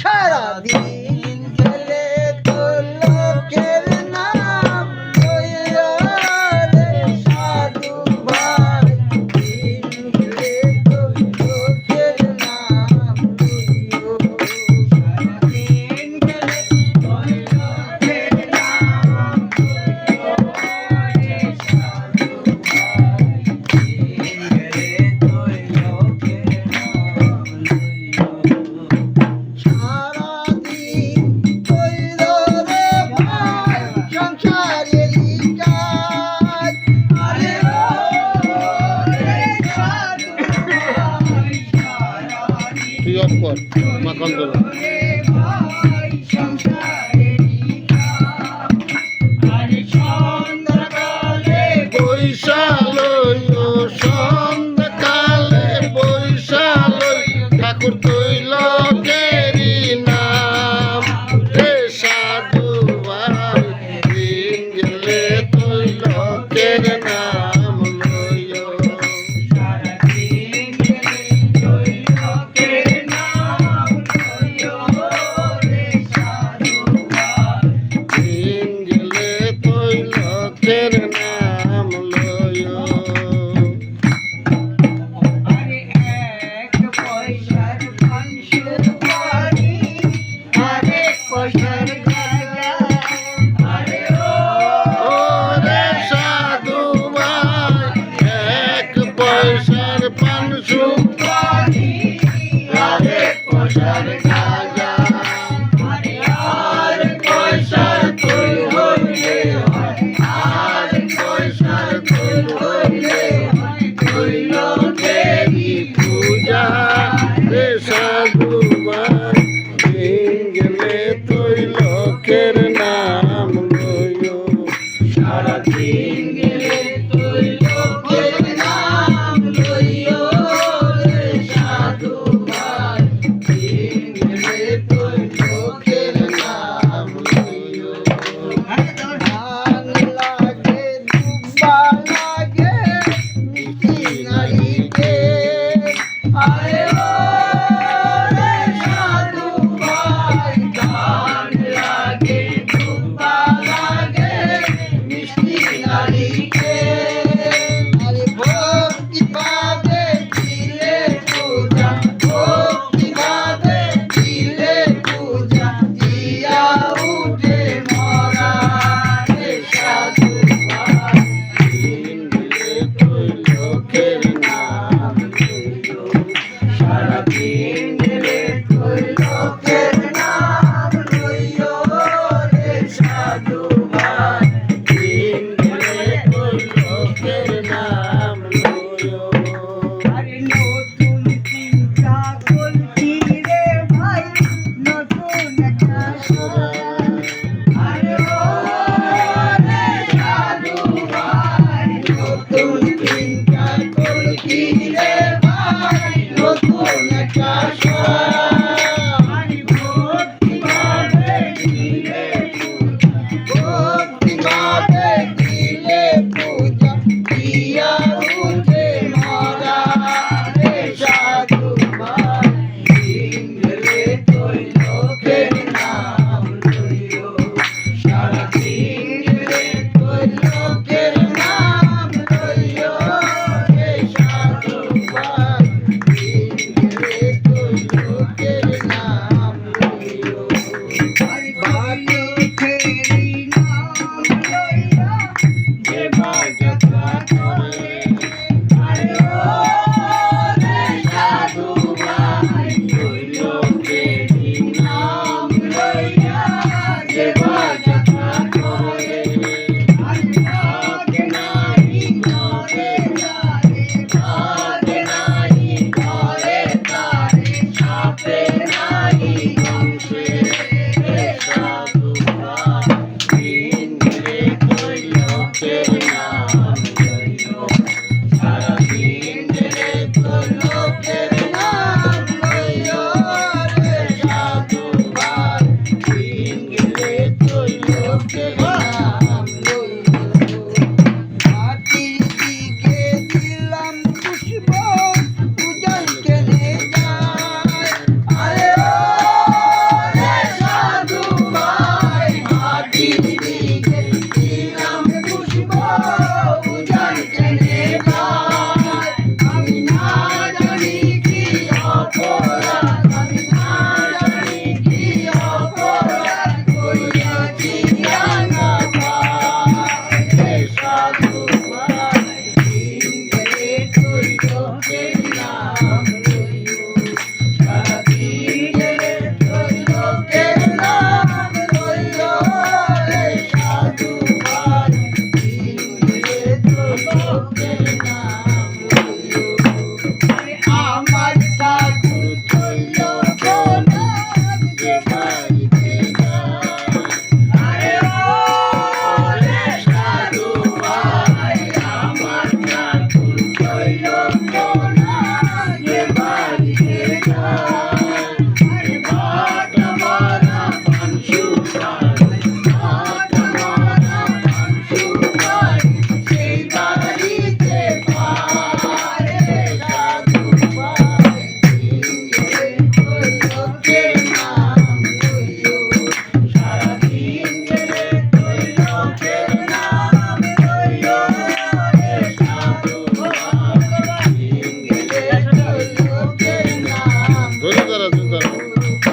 সারাদিন গেলে তো লোকের নাম লইয়া রে সাধু ভাই, দিন গেলে তো লোকের নাম লইও। সারাদিন গেলে তো লোকের নাম লইও রে সাধু ভাই, দিন গেলে তো লোকের নাম লইও। সারাদিন কইর রে ভাই সংসারেরই কাজ, আরে ও রে সাধু ভাই, সারাদিন তুই অফ কর মাখন ধরে রে ভাই সংসারেরই কাজ, আরে সন্ধ্যাকালে বৈশালয় সন্ধ্যাকালে বৈশালয় ঠাকুর তৈল কেরি নাম রে সাধু ভাই, দিন গেলে তৈল কের নাম লইও। সারাদিন গেলে তো লোকের নাম লইও রে সাধু ভাই, দিন গেলে তৈল কের নাম লইও। আরে এক পয়সার পান সুপারি, আরেক পয়সার গাঁজা, আরে ও ওরে সাধু ভাই, এক পয়সার পান সুপারি আরেক পয়সার গাঁজা, আরে আর পয়সার তুই হইলে হয়, আর পয়সার ফুল হইলে তুই দেবী পূজা রে সাধু ভাই, দিন গেলে তুই লোকের নাম লইও। সারাদিন গেলে তুই লোকের নাম লইও রে সাধু ভাই, দিন গেলে ধরো